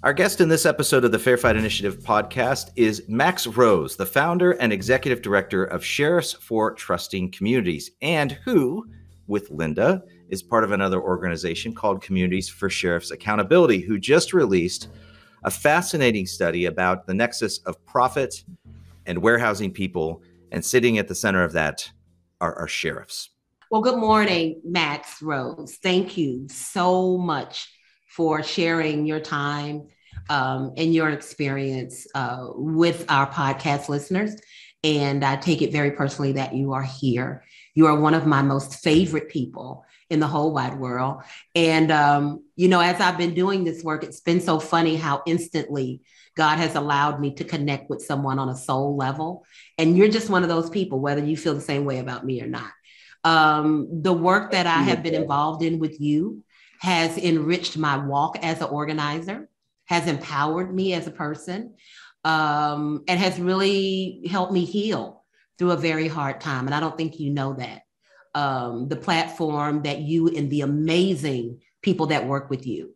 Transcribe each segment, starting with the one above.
Our guest in this episode of the Fair Fight Initiative podcast is Max Rose, the founder and executive director of Sheriffs for Trusting Communities, and who, with Linda, is part of another organization called Communities for Sheriffs Accountability, who just released a fascinating study about the nexus of profit and warehousing people, and sitting at the center of that are sheriffs. Well, good morning, Max Rose. Thank you so much for sharing your time and your experience with our podcast listeners. And I take it very personally that you are here. You are one of my most favorite people in the whole wide world. And, as I've been doing this work, it's been so funny how instantly God has allowed me to connect with someone on a soul level. And you're just one of those people, whether you feel the same way about me or not. The work that I have been involved in with you has enriched my walk as an organizer, has empowered me as a person, and has really helped me heal through a very hard time. And I don't think you know that. The platform that you and the amazing people that work with you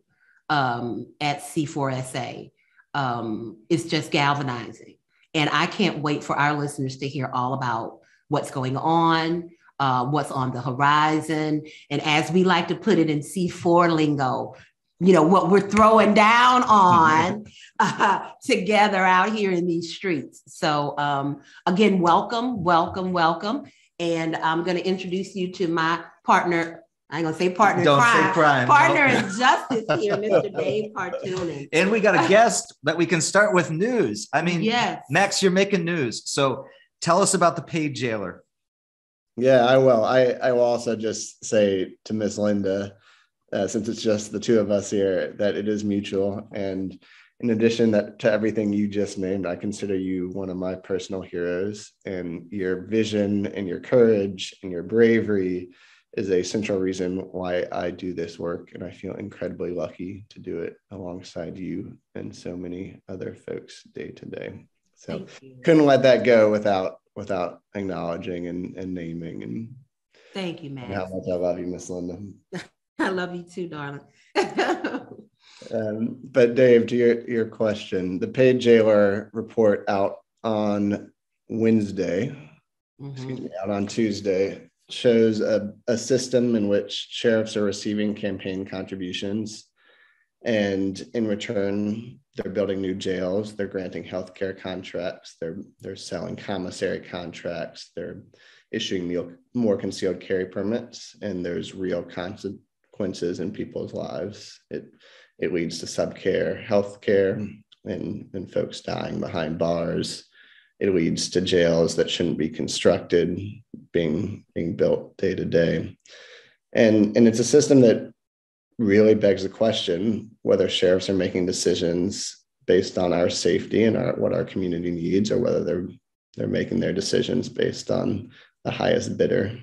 at C4SA is just galvanizing. And I can't wait for our listeners to hear all about what's going on, what's on the horizon. And as we like to put it in C4 lingo, what we're throwing down on together out here in these streets. So again, welcome. And I'm going to introduce you to my partner. I ain't going to say partner. Don't say crime. Partner in justice here, Mr. Dave Cartoonin. And we got a guest that we can start with news. I mean, yes. Max, you're making news. So tell us about the paid jailer. Yeah, I will. I will also just say to Miss Linda, since it's just the two of us here, that it is mutual. And in addition to everything you just named, I consider you one of my personal heroes, and your vision and your courage and your bravery is a central reason why I do this work. And I feel incredibly lucky to do it alongside you and so many other folks day to day. So couldn't let that go without acknowledging and naming. And thank you, Max. How much I love you, Miss Linda. I love you too, darling. But Dave, to your question, the paid jailer report out on Wednesday, out on Tuesday, shows a system in which sheriffs are receiving campaign contributions, and in return, they're building new jails, they're granting healthcare contracts, they're selling commissary contracts, they're issuing more concealed carry permits, and there's real consequences in people's lives. It leads to subcare healthcare and folks dying behind bars. It leads to jails that shouldn't be constructed, being built day to day. And it's a system that really begs the question whether sheriffs are making decisions based on our safety and what our community needs, or whether they're making their decisions based on the highest bidder.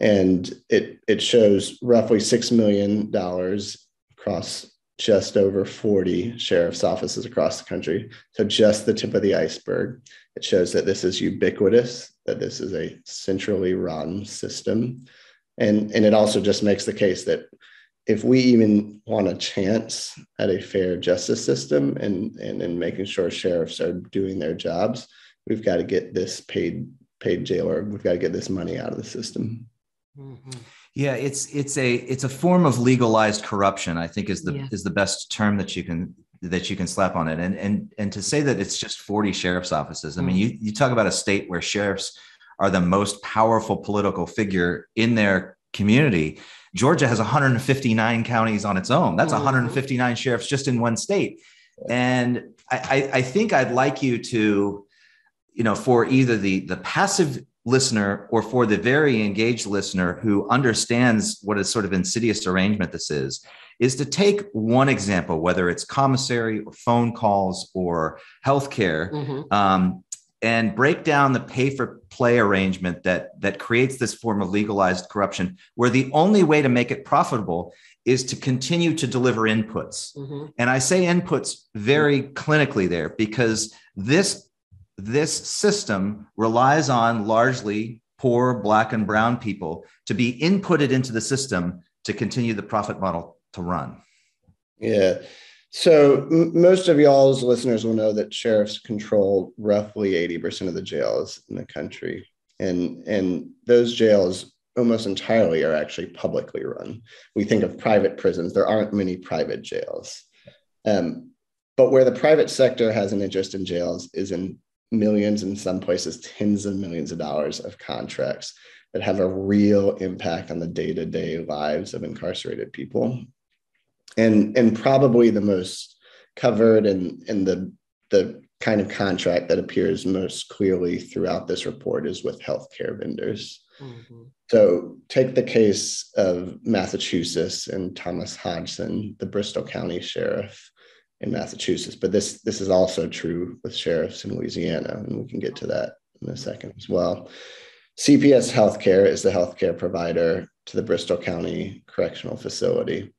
And it shows roughly $6 million across just over 40 sheriff's offices across the country. So just the tip of the iceberg. It shows that this is ubiquitous, that this is a centrally run system. And it also just makes the case that if we even want a chance at a fair justice system and in making sure sheriffs are doing their jobs, we've got to get this paid jailer, we've got to get this money out of the system. Mm-hmm. Yeah, it's a form of legalized corruption, I think is the best term that you can slap on it. And to say that it's just 40 sheriff's offices. I mean, you talk about a state where sheriffs are the most powerful political figure in their community. Georgia has 159 counties on its own. That's 159 sheriffs just in one state. And I think I'd like you to, for either the passive listener or for the very engaged listener who understands what a sort of insidious arrangement this is to take one example, whether it's commissary or phone calls or healthcare, and break down the pay for play arrangement that creates this form of legalized corruption, where the only way to make it profitable is to continue to deliver inputs. And I say inputs very clinically there, because this system relies on largely poor Black and brown people to be inputted into the system to continue the profit model to run. Yeah. So most of y'all's listeners will know that sheriffs control roughly 80% of the jails in the country. And those jails almost entirely are actually publicly run. We think of private prisons. There aren't many private jails. But where the private sector has an interest in jails is in millions, in some places, tens of millions of dollars of contracts that have a real impact on the day-to-day lives of incarcerated people. And probably the most covered and the kind of contract that appears most clearly throughout this report is with healthcare vendors. Mm-hmm. So take the case of Massachusetts and Thomas Hodgson, the Bristol County Sheriff in Massachusetts, but this is also true with sheriffs in Louisiana, and we can get to that in a second as well. CPS Healthcare is the healthcare provider to the Bristol County Correctional Facility.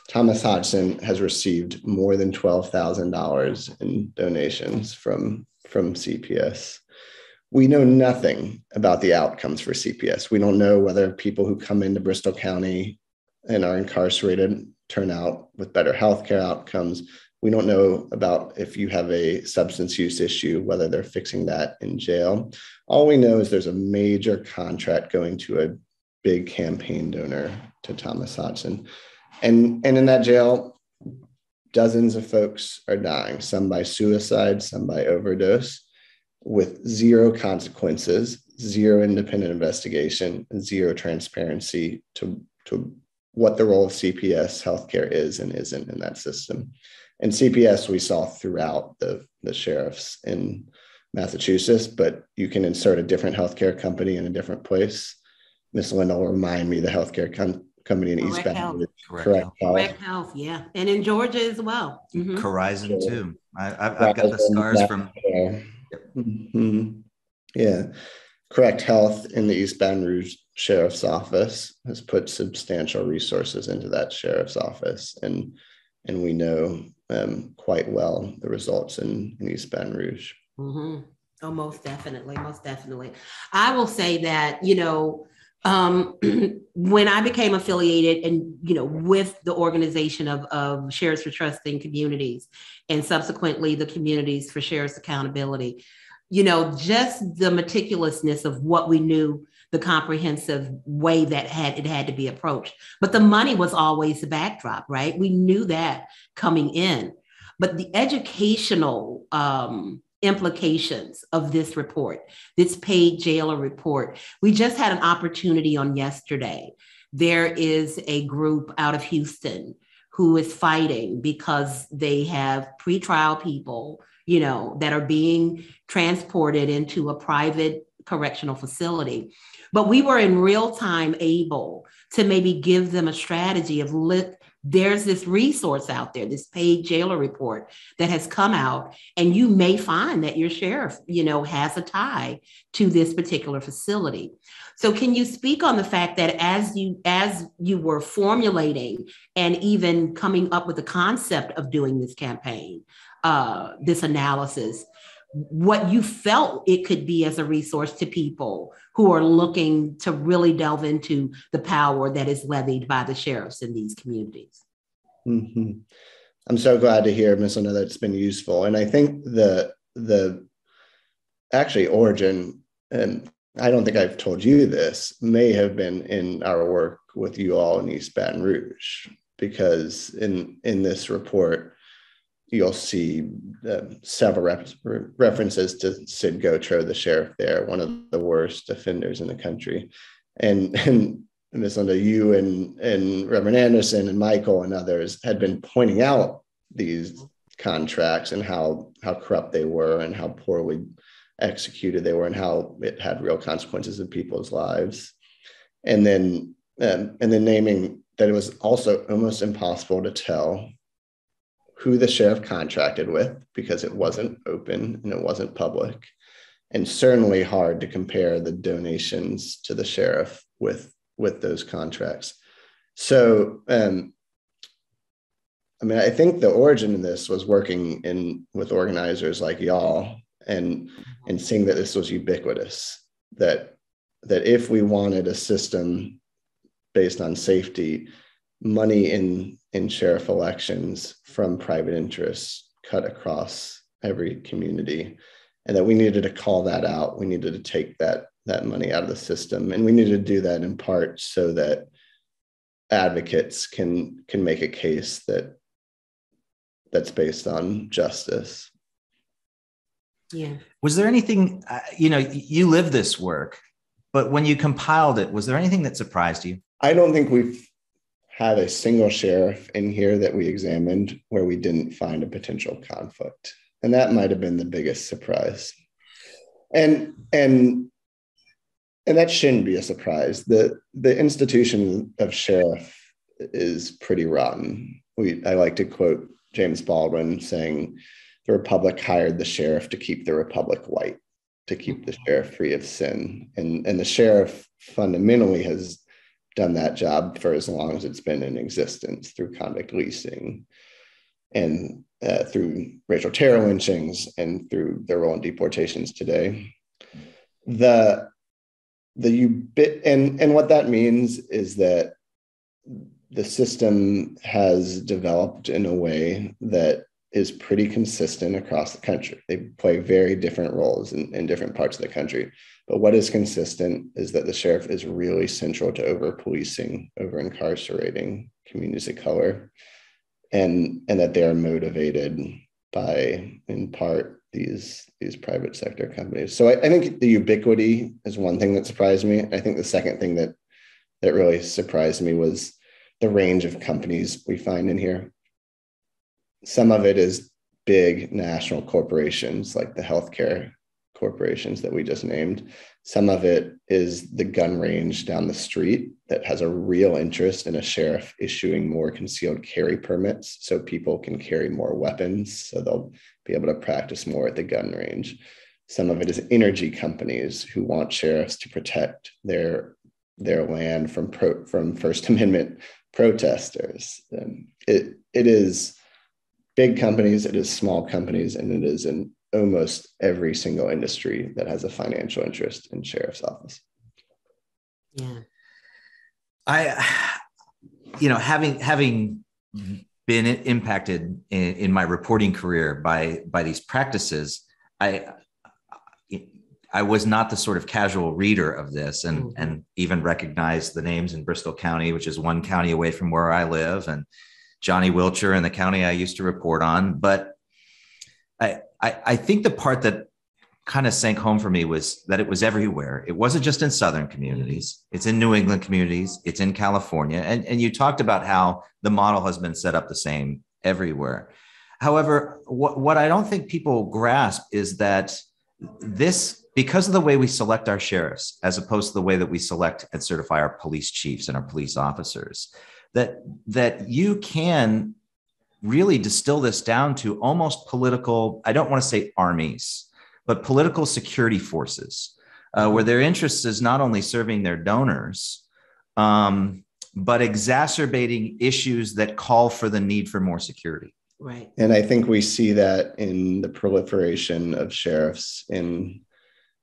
Thomas Hodgson has received more than $12,000 in donations from CPS. We know nothing about the outcomes for CPS. We don't know whether people who come into Bristol County and are incarcerated turn out with better healthcare outcomes. We don't know about if you have a substance use issue, whether they're fixing that in jail. All we know is there's a major contract going to a big campaign donor to Thomas Hodgson. And in that jail, dozens of folks are dying, some by suicide, some by overdose, with zero consequences, zero independent investigation, and zero transparency to what the role of CPS healthcare is and isn't in that system. And CPS we saw throughout the sheriffs in Massachusetts, but you can insert a different healthcare company in a different place. Miss Linda will remind me the healthcare company in East Baton. Correct Health, yeah. And in Georgia as well. Mm-hmm. Corizon too. I've got the scars from. Mm-hmm. Yeah. Correct Health in the East Baton Rouge Sheriff's Office has put substantial resources into that sheriff's office. And we know quite well the results in East Baton Rouge. Mm-hmm. Oh, most definitely. Most definitely. I will say that, when I became affiliated and, with the organization of Sheriffs for Trusting Communities and subsequently the Communities for Sheriffs Accountability, just the meticulousness of what we knew, the comprehensive way that it had to be approached. But the money was always the backdrop, right? We knew that coming in. But the educational implications of this report, this paid jailer report, we just had an opportunity on yesterday. There is a group out of Houston who is fighting because they have pretrial people, that are being transported into a private correctional facility. But we were in real time able to maybe give them a strategy of, there's this resource out there, this paid jailer report that has come out, and you may find that your sheriff, has a tie to this particular facility. So can you speak on the fact that as you were formulating and even coming up with the concept of doing this campaign, this analysis, what you felt it could be as a resource to people who are looking to really delve into the power that is levied by the sheriffs in these communities? Mm-hmm. I'm so glad to hear, Ms. Linda, that it's been useful. And I think the actually origin, and I don't think I've told you this, may have been in our work with you all in East Baton Rouge, because in this report, you'll see several references to Sid Gotro, the sheriff there, one of the worst offenders in the country. And Ms. Linda, you and Reverend Anderson and Michael and others had been pointing out these contracts and how corrupt they were and how poorly executed they were and how it had real consequences in people's lives. And then naming that it was also almost impossible to tell who the sheriff contracted with because it wasn't open and it wasn't public, and certainly hard to compare the donations to the sheriff with those contracts. So, I think the origin of this was working with organizers like y'all and seeing that this was ubiquitous, that if we wanted a system based on safety money in sheriff elections from private interests cut across every community, and that we needed to call that out. We needed to take that money out of the system, and we needed to do that in part so that advocates can make a case that's based on justice. Yeah. Was there anything, you live this work, but when you compiled it, was there anything that surprised you? I don't think we've had a single sheriff in here that we examined where we didn't find a potential conflict. And that might have been the biggest surprise. And that shouldn't be a surprise. The institution of sheriff is pretty rotten. I like to quote James Baldwin saying, "The Republic hired the sheriff to keep the Republic white, to keep the sheriff free of sin." And the sheriff fundamentally has done that job for as long as it's been in existence through convict leasing and through racial terror lynchings and through their role in deportations today. And what that means is that the system has developed in a way that is pretty consistent across the country. They play very different roles in different parts of the country. But what is consistent is that the sheriff is really central to over-policing, over-incarcerating communities of color, and that they are motivated by, in part, these private sector companies. So I think the ubiquity is one thing that surprised me. I think the second thing that really surprised me was the range of companies we find in here. Some of it is big national corporations like the healthcare corporations that we just named. Some of it is the gun range down the street that has a real interest in a sheriff issuing more concealed carry permits so people can carry more weapons, so they'll be able to practice more at the gun range. Some of it is energy companies who want sheriffs to protect their land from First Amendment protesters. It is big companies, it is small companies, and it is in almost every single industry that has a financial interest in sheriff's office. Yeah. Having been impacted in my reporting career by these practices, I was not the sort of casual reader of this, and even recognized the names in Bristol County, which is one county away from where I live, and Johnny Wiltshire in the county I used to report on. But I think the part that kind of sank home for me was that it was everywhere. It wasn't just in Southern communities. It's in New England communities. It's in California. And you talked about how the model has been set up the same everywhere. However, what I don't think people grasp is that this, because of the way we select our sheriffs, as opposed to the way that we select and certify our police chiefs and our police officers, that you can really distill this down to almost political, I don't want to say armies, but political security forces, where their interest is not only serving their donors, but exacerbating issues that call for the need for more security. Right. And I think we see that in the proliferation of sheriffs in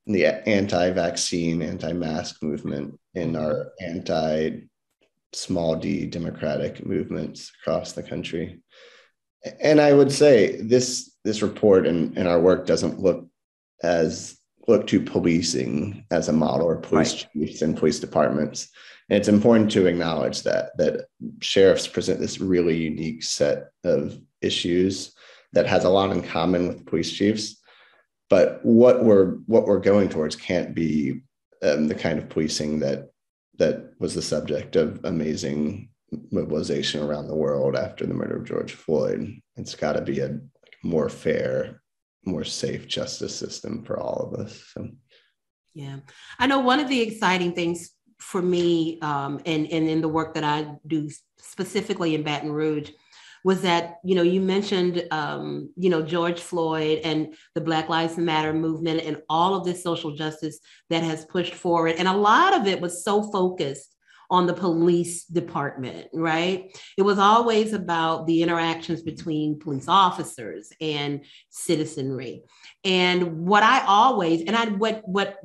the anti-vaccine, anti-mask movement, in our anti-small d democratic movements across the country. And I would say this report and our work doesn't look to policing as a model, or police chiefs and police departments. And it's important to acknowledge that sheriffs present this really unique set of issues that has a lot in common with police chiefs. But what we're going towards can't be the kind of policing that was the subject of amazing mobilization around the world after the murder of George Floyd. It's got to be a more fair, more safe justice system for all of us. So. Yeah, I know one of the exciting things for me, and in the work that I do specifically in Baton Rouge, was that, you mentioned, George Floyd and the Black Lives Matter movement and all of this social justice that has pushed forward. And a lot of it was so focused on the police department, right? It was always about the interactions between police officers and citizenry. And what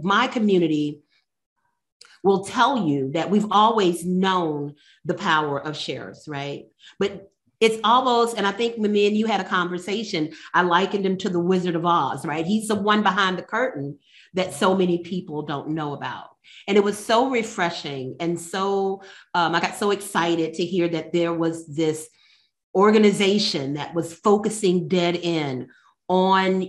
my community will tell you that we've always known the power of sheriffs, right? But it's almost, and I think when me and you had a conversation, I likened him to the Wizard of Oz, right? He's the one behind the curtain that so many people don't know about. And it was so refreshing. And so I got so excited to hear that there was this organization that was focusing dead in on,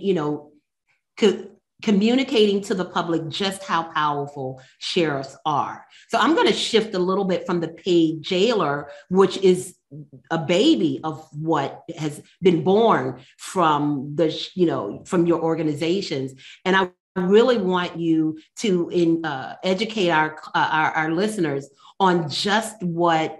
communicating to the public just how powerful sheriffs are. So I'm going to shift a little bit from the paid jailer, which is a baby of what has been born from from your organizations. And I really want you to educate our listeners on just what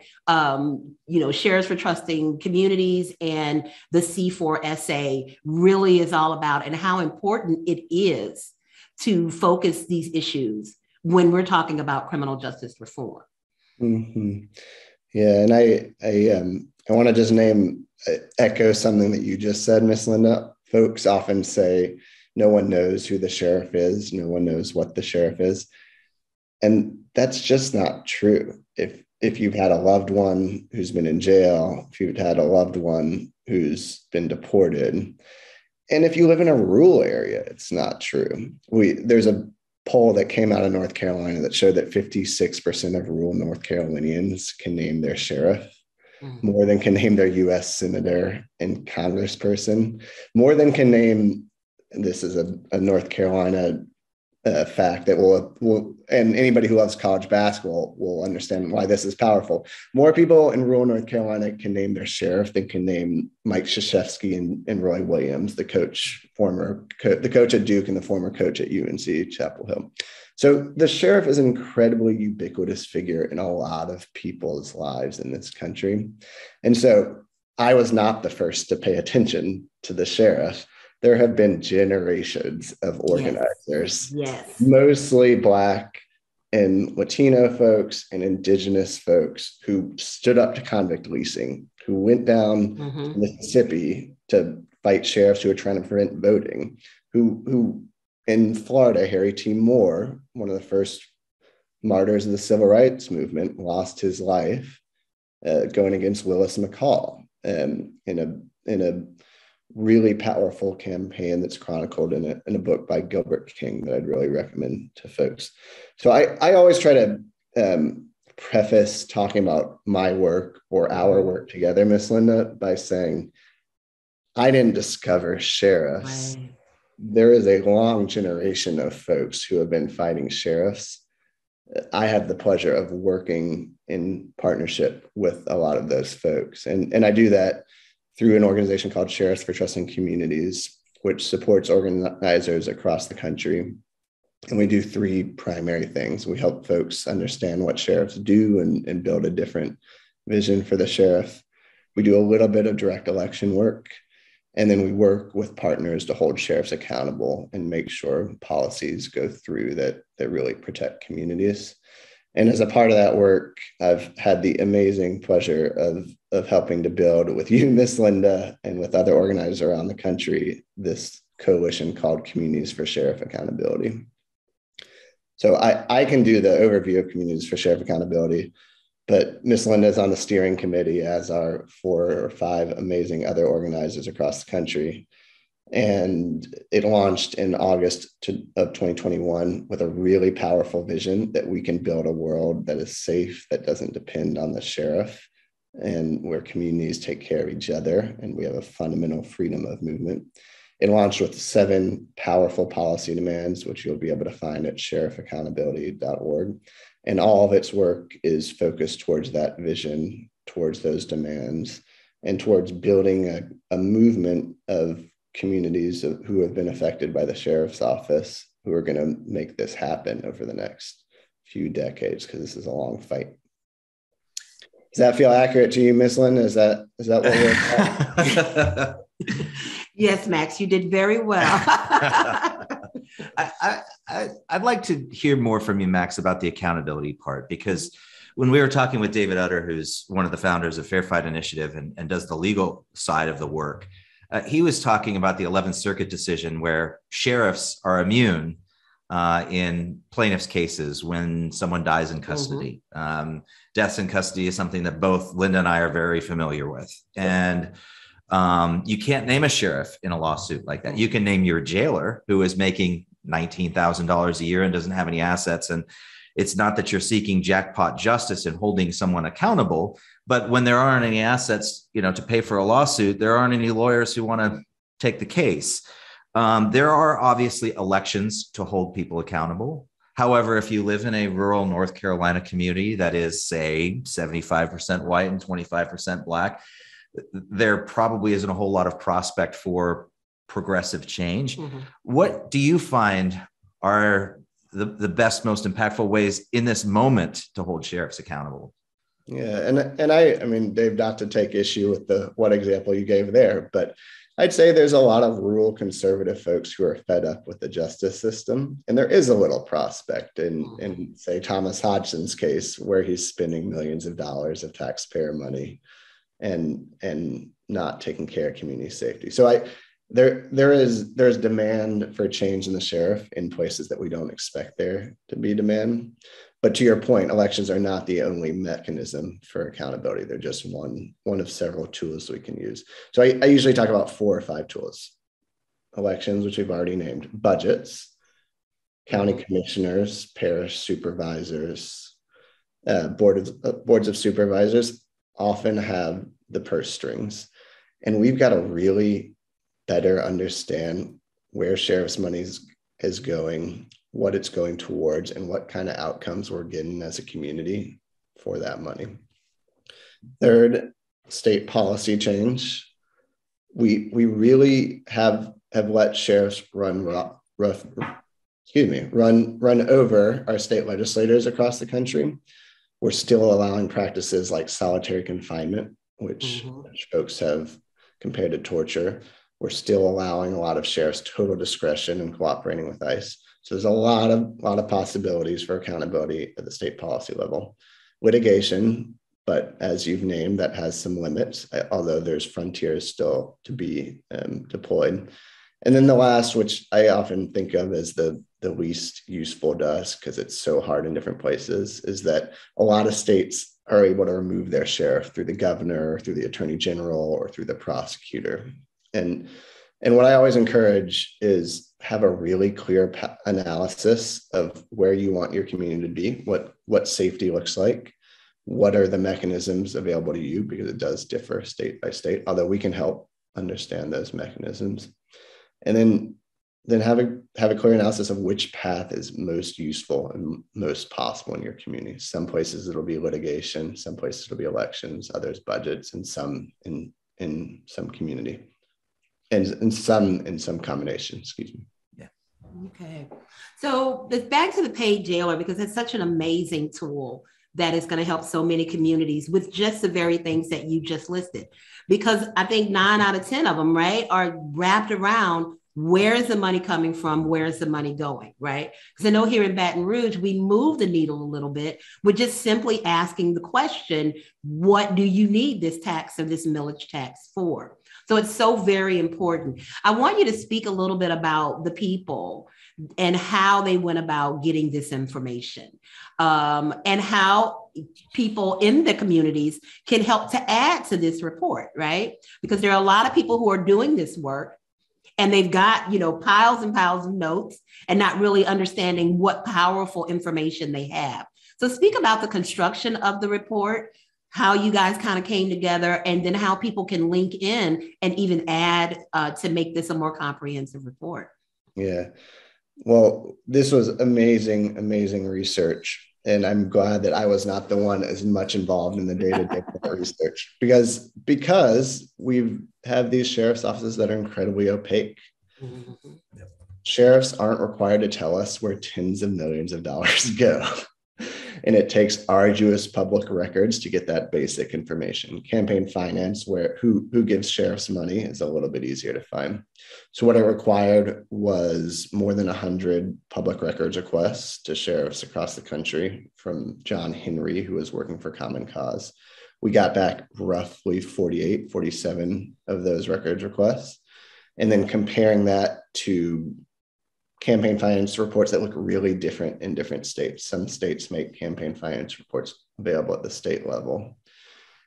Sheriffs for Trusting Communities and the C4SA really is all about, and how important it is to focus these issues when we're talking about criminal justice reform. Mm-hmm. Yeah, and I want to just echo something that you just said, Miss Linda. Folks often say no one knows who the sheriff is, no one knows what the sheriff is. And that's just not true. If you've had a loved one who's been in jail, if you've had a loved one who's been deported, and if you live in a rural area, it's not true. There's a poll that came out of North Carolina that showed that 56% of rural North Carolinians can name their sheriff, more than can name their U.S. senator and congressperson, more than can name, this is a North Carolina fact that will, and anybody who loves college basketball will understand why this is powerful. More people in rural North Carolina can name their sheriff than can name Mike Krzyzewski and Roy Williams, the coach at Duke and the former coach at UNC Chapel Hill. So the sheriff is an incredibly ubiquitous figure in a lot of people's lives in this country. And so I was not the first to pay attention to the sheriff. There have been generations of organizers, yes. Mostly Black and Latino folks and Indigenous folks who stood up to convict leasing, who went down to Mississippi to fight sheriffs who were trying to prevent voting, who in Florida, Harry T. Moore, one of the first martyrs of the civil rights movement, lost his life going against Willis McCall in a really powerful campaign that's chronicled in a book by Gilbert King that I'd really recommend to folks. So I always try to preface talking about my work or our work together, Miss Linda, by saying, I didn't discover sheriffs. Right. There is a long generation of folks who have been fighting sheriffs. I have the pleasure of working in partnership with a lot of those folks. And I do that through an organization called Sheriffs for Trusting Communities, which supports organizers across the country. And we do three primary things. We help folks understand what sheriffs do and build a different vision for the sheriff. We do a little bit of direct election work. And then we work with partners to hold sheriffs accountable and make sure policies go through that really protect communities. And as a part of that work, I've had the amazing pleasure of helping to build with you, Miss Linda, and with other organizers around the country, this coalition called Communities for Sheriff Accountability. So I can do the overview of Communities for Sheriff Accountability, but Miss Linda is on the steering committee, as are 4 or 5 amazing other organizers across the country. And it launched in August of 2021 with a really powerful vision that we can build a world that is safe, that doesn't depend on the sheriff, and where communities take care of each other, and we have a fundamental freedom of movement. It launched with 7 powerful policy demands, which you'll be able to find at sherifaccountability.org. And all of its work is focused towards that vision, towards those demands, and towards building a movement of communities who have been affected by the sheriff's office, who are going to make this happen over the next few decades, because this is a long fight. Does that feel accurate to you, Ms. Lynn? Is that what we're Yes, Max, you did very well. I'd like to hear more from you, Max, about the accountability part, because when we were talking with David Utter, who's one of the founders of Fair Fight Initiative and does the legal side of the work, he was talking about the 11th Circuit decision where sheriffs are immune in plaintiffs' cases when someone dies in custody. Deaths in custody is something that both Linda and I are very familiar with. And you can't name a sheriff in a lawsuit like that. You can name your jailer who is making $19,000 a year and doesn't have any assets. And it's not that you're seeking jackpot justice and holding someone accountable, but when there aren't any assets, to pay for a lawsuit, there aren't any lawyers who want to take the case. There are obviously elections to hold people accountable. However, if you live in a rural North Carolina community that is, say, 75% white and 25% Black, there probably isn't a whole lot of prospect for progressive change. What do you find are the best, most impactful ways in this moment to hold sheriffs accountable? Yeah, and I mean, Dave, not to take issue with the what example you gave there, but I'd say there's a lot of rural conservative folks who are fed up with the justice system, and there is a little prospect in say Thomas Hodgson's case, where he's spending millions of dollars of taxpayer money and not taking care of community safety. So there's demand for change in the sheriff in places that we don't expect there to be demand. But to your point, elections are not the only mechanism for accountability. They're just one of several tools we can use. So I usually talk about 4 or 5 tools: elections, which we've already named, budgets, county commissioners, parish supervisors, boards of supervisors often have the purse strings. And we've got to really better understand where sheriff's money is going, what it's going towards, and what kind of outcomes we're getting as a community for that money. Third, state policy change. We really have let sheriffs run over our state legislators across the country. We're still allowing practices like solitary confinement, which folks have compared to torture. We're still allowing a lot of sheriffs total discretion and cooperating with ICE. So there's a lot of possibilities for accountability at the state policy level. Litigation, but as you've named, that has some limits, although there's frontiers still to be deployed. And then the last, which I often think of as the least useful to us because it's so hard in different places, is that a lot of states are able to remove their sheriff through the governor, or through the attorney general, or through the prosecutor. And what I always encourage is have a really clear analysis of where you want your community to be, what safety looks like, what are the mechanisms available to you, because it does differ state by state, although we can help understand those mechanisms. And then have a clear analysis of which path is most useful and most possible in your community. Some places it'll be litigation, some places it'll be elections, others budgets, and some in some community. And in some combination, excuse me. Yeah. Okay. So back to the paid jailer, because it's such an amazing tool that is going to help so many communities with just the very things that you just listed. Because I think 9 out of 10 of them, right, are wrapped around where is the money coming from? Where is the money going, right? Because I know here in Baton Rouge, we move the needle a little bit. We're just simply asking the question, what do you need this tax or this millage tax for? So it's so very important. I want you to speak a little bit about the people and how they went about getting this information, and how people in the communities can help to add to this report, right? Because there are a lot of people who are doing this work and they've got, piles and piles of notes and not really understanding what powerful information they have. So speak about the construction of the report, how you guys kind of came together, and then how people can link in and even add to make this a more comprehensive report. Yeah. Well, this was amazing research. And I'm glad that I was not the one as much involved in the day-to-day research because we have these sheriff's offices that are incredibly opaque. Mm-hmm. Yep. Sheriffs aren't required to tell us where tens of millions of dollars go. And it takes arduous public records to get that basic information. Campaign finance, who gives sheriffs money, is a little bit easier to find. So what I required was more than 100 public records requests to sheriffs across the country from John Henry, who was working for Common Cause. We got back roughly 47 of those records requests. And then comparing that to campaign finance reports that look really different in different states. Some states make campaign finance reports available at the state level.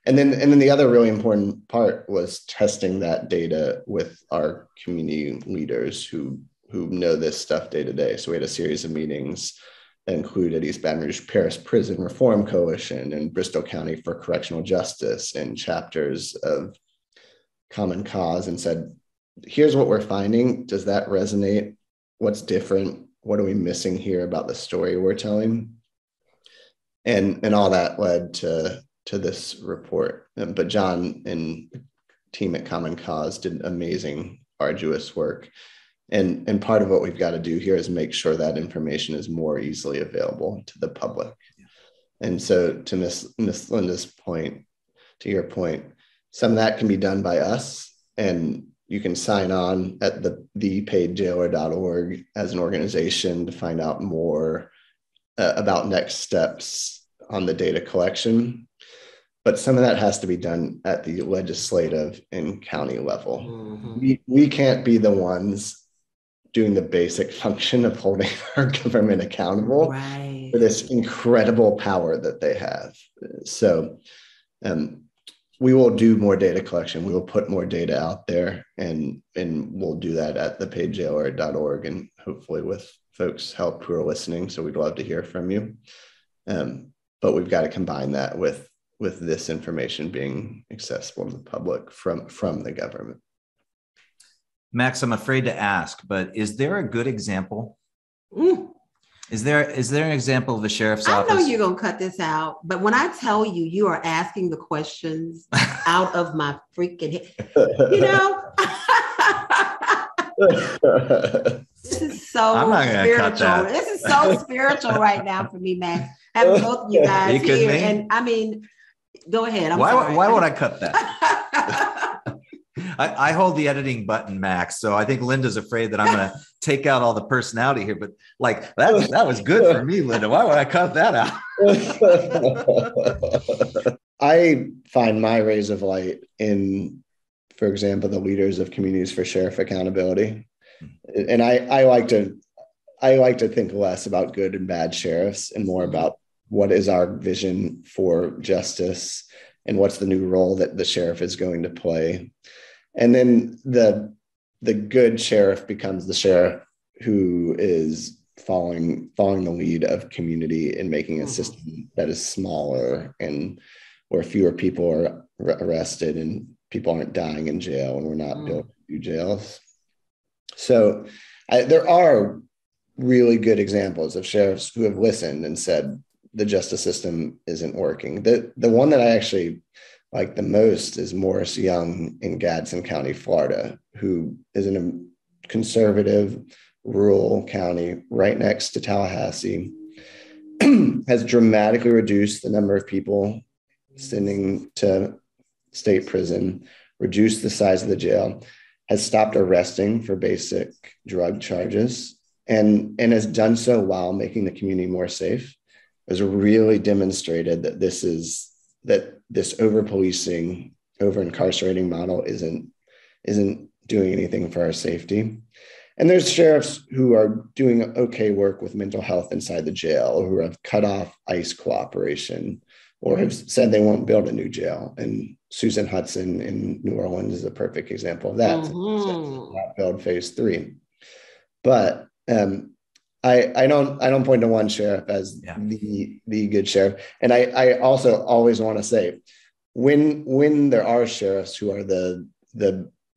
And then the other really important part was testing that data with our community leaders who know this stuff day to day. So we had a series of meetings that included East Baton Rouge Parish Prison Reform Coalition and Bristol County for Correctional Justice and chapters of Common Cause, and said, here's what we're finding. Does that resonate? What's different? What are we missing here about the story we're telling? And all that led to this report. But John and team at Common Cause did amazing, arduous work. And part of what we've got to do here is make sure that information is more easily available to the public. And so to Miss Linda's point, to your point, some of that can be done by us, and you can sign on at thepaidjailer.org as an organization to find out more about next steps on the data collection. But some of that has to be done at the legislative and county level. Mm-hmm. We can't be the ones doing the basic function of holding our government accountable for this incredible power that they have. So we will do more data collection. We will put more data out there, and we'll do that at thepaidjailer.org, and hopefully with folks' help who are listening. So we'd love to hear from you. But we've got to combine that with this information being accessible to the public from the government. Max, I'm afraid to ask, but is there a good example? Is there an example of the sheriff's office? I know you're going to cut this out, but when I tell you, you are asking the questions out of my freaking head, this is so spiritual. This is so spiritual right now for me, Max. Having both of you guys here. And I mean, go ahead. Why would I cut that? I hold the editing button, Max. So I think Linda's afraid that I'm going to take out all the personality here. But like that was good for me, Linda. Why would I cut that out? I find my rays of light in, for example, the leaders of Communities for Sheriff Accountability. And I like to think less about good and bad sheriffs and more about what is our vision for justice and what's the new role that the sheriff is going to play. And then the good sheriff becomes the sheriff who is following the lead of community and making a system that is smaller and where fewer people are arrested and people aren't dying in jail, and we're not building new jails. So there are really good examples of sheriffs who have listened and said the justice system isn't working. The one that I actually like the most is Morris Young in Gadsden County, Florida, who is in a conservative rural county right next to Tallahassee, has dramatically reduced the number of people sending to state prison, reduced the size of the jail, has stopped arresting for basic drug charges, and has done so while making the community more safe. Has really demonstrated that this over-policing, over-incarcerating model isn't doing anything for our safety. And there's sheriffs who are doing okay work with mental health inside the jail, who have cut off ICE cooperation or have said they won't build a new jail. And Susan Hudson in New Orleans is a perfect example of that. Not build phase 3. But I don't point to one sheriff as the good sheriff. And I also always want to say, when there are sheriffs who are the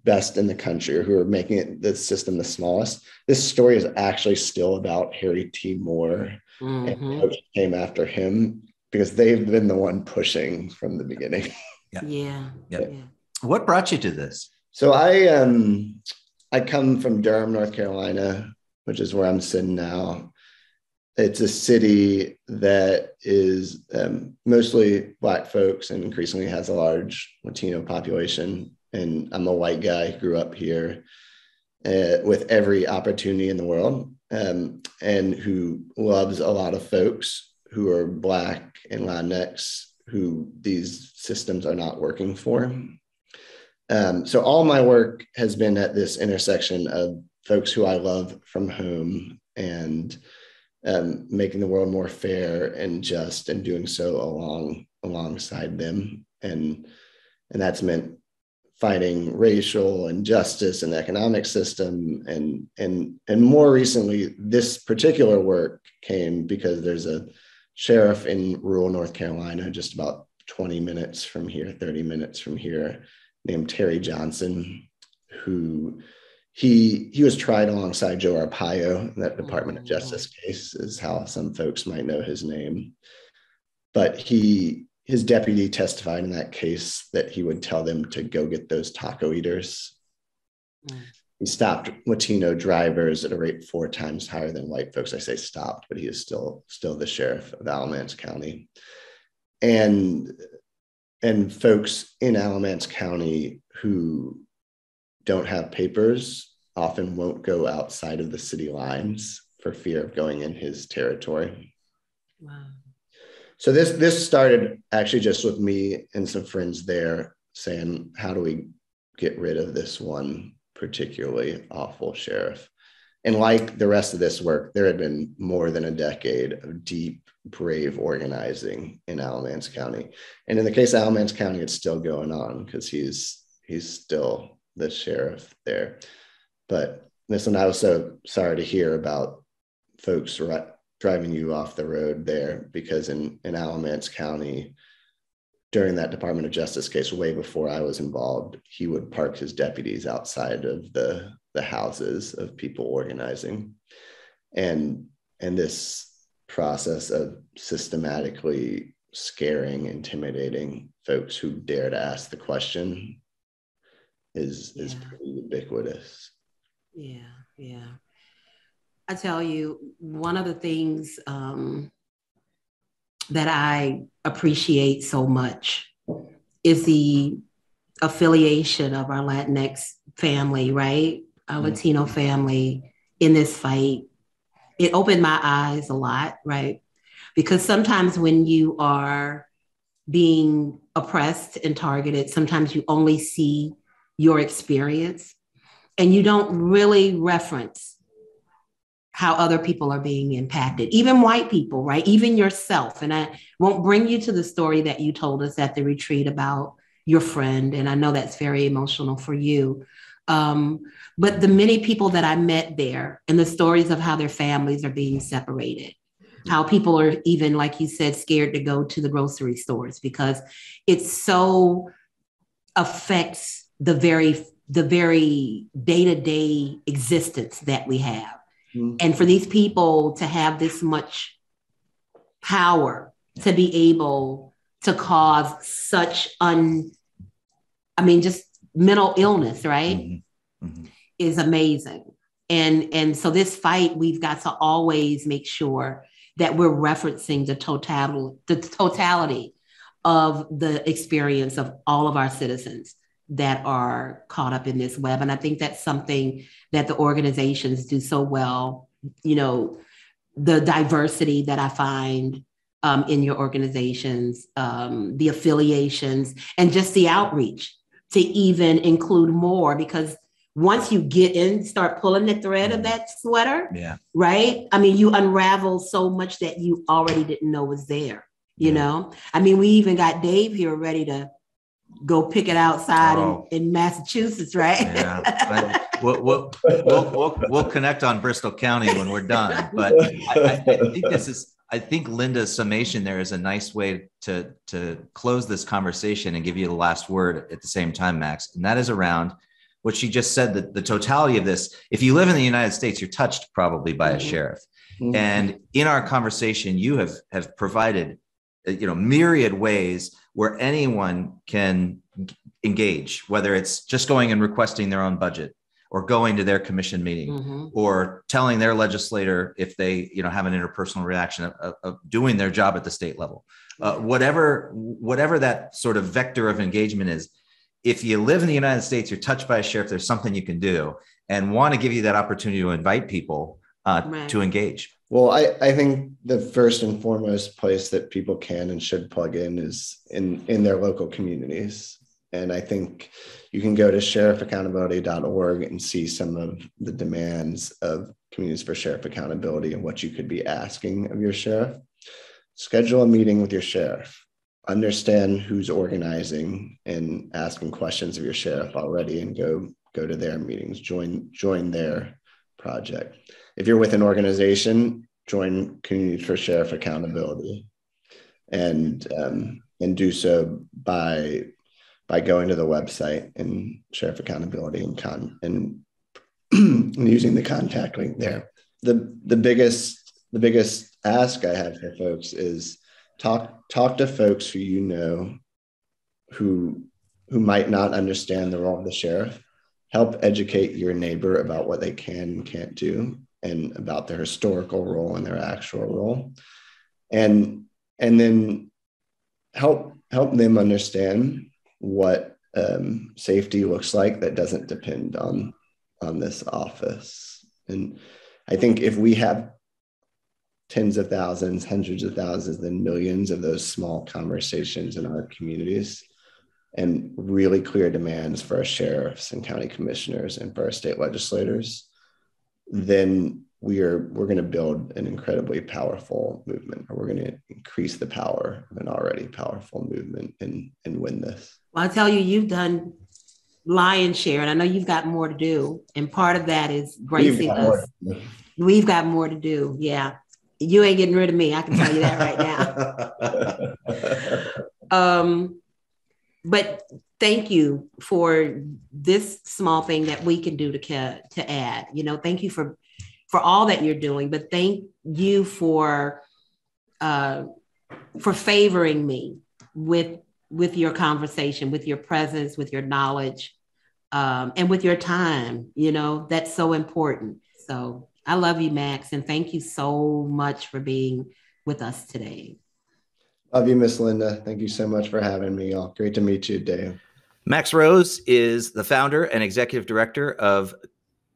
best in the country or who are making the system the smallest, this story is actually still about Harry T. Moore and who came after him, because they've been the one pushing from the beginning. Yeah. What brought you to this? So I come from Durham, North Carolina, which is where I'm sitting now. It's a city that is mostly Black folks and increasingly has a large Latino population. And I'm a white guy who grew up here with every opportunity in the world, and who loves a lot of folks who are Black and Latinx who these systems are not working for. So all my work has been at this intersection of folks who I love from home, and making the world more fair and just, and doing so alongside them. And that's meant fighting racial injustice in the economic system. And more recently, this particular work came because there's a sheriff in rural North Carolina, just about 20 minutes from here, 30 minutes from here, named Terry Johnson, who he was tried alongside Joe Arpaio in that Department of Justice case, is how some folks might know his name. But his deputy testified in that case that he would tell them to go get those taco eaters. He stopped Latino drivers at a rate 4 times higher than white folks. I say stopped, but he is still the sheriff of Alamance County. And folks in Alamance County who don't have papers often won't go outside of the city lines for fear of going in his territory. Wow. So this started actually just with me and some friends there saying, how do we get rid of this one particularly awful sheriff? And like the rest of this work, there had been more than a decade of deep, brave organizing in Alamance County. And in the case of Alamance County, it's still going on because he's still the sheriff there. But listen, I was so sorry to hear about folks driving you off the road there, because in Alamance County, during that Department of Justice case, way before I was involved, he would park his deputies outside of the houses of people organizing. And this process of systematically scaring, intimidating folks who dare to ask the question is pretty ubiquitous. Yeah. I tell you, one of the things that I appreciate so much is the affiliation of our Latinx family, right? Our Latino family in this fight. It opened my eyes a lot, right? Because sometimes when you are being oppressed and targeted, sometimes you only see your experience and you don't really reference how other people are being impacted, even white people, right? Even yourself. And I won't bring you to the story that you told us at the retreat about your friend. And I know that's very emotional for you. But the many people that I met there and the stories of how their families are being separated, how people are even, like you said, scared to go to the grocery stores because it so affects the very day-to-day existence that we have. And for these people to have this much power to be able to cause such just mental illness, right? Is amazing. And so this fight, we've got to always make sure that we're referencing the totality of the experience of all of our citizens that are caught up in this web. And I think that's something that the organizations do so well. You know, the diversity that I find in your organizations, the affiliations, and just the outreach to even include more, because once you get in, start pulling the thread of that sweater, right? I mean, you unravel so much that you already didn't know was there, you know? I mean, we even got Dave here ready to go pick it outside in Massachusetts, right? Yeah. We'll connect on Bristol County when we're done. But I think Linda's summation there is a nice way to close this conversation and give you the last word at the same time, Max. And that is around what she just said, that the totality of this. If you live in the United States, you're touched probably by a sheriff. And in our conversation, you have provided myriad ways where anyone can engage, whether it's just going and requesting their own budget, or going to their commission meeting, or telling their legislator if they have an interpersonal reaction of doing their job at the state level. Whatever that sort of vector of engagement is, if you live in the United States, you're touched by a sheriff, there's something you can do, and want to give you that opportunity to invite people to engage. Well, I think the first and foremost place that people can and should plug in is in their local communities. And I think you can go to sheriffAccountability.org and see some of the demands of Communities for Sheriff Accountability and what you could be asking of your sheriff. Schedule a meeting with your sheriff. Understand who's organizing and asking questions of your sheriff already, and go to their meetings, join their project. If you're with an organization, join Communities for Sheriff Accountability, and do so by going to the website and Sheriff Accountability and using the contact link there. The biggest ask I have for folks is talk to folks who you know who might not understand the role of the sheriff. Help educate your neighbor about what they can and can't do, and about their historical role and their actual role, and then help them understand what safety looks like that doesn't depend on this office. And I think if we have tens of thousands, hundreds of thousands, then millions of those small conversations in our communities, and really clear demands for our sheriffs and county commissioners and for our state legislators, then we're going to build an incredibly powerful movement, or we're going to increase the power of an already powerful movement and win this. Well, I'll tell you, you've done lion's share, and I know you've got more to do. And part of that is gracing us. We've got more to do. Yeah. You ain't getting rid of me. I can tell you that right now. But thank you for this small thing that we can do to add. Thank you for all that you're doing, but thank you for favoring me with your conversation, with your presence, with your knowledge, and with your time. That's so important. So I love you, Max, and thank you so much for being with us today. Love you, Miss Linda. Thank you so much for having me. All great to meet you, Dave. Max Rose is the founder and executive director of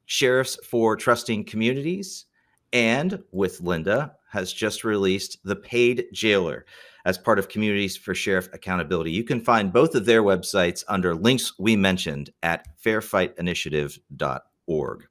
Sheriffs for Trusting Communities, and with Linda has just released The Paid Jailer as part of Communities for Sheriff Accountability. You can find both of their websites under links we mentioned at fairfightinitiative.org.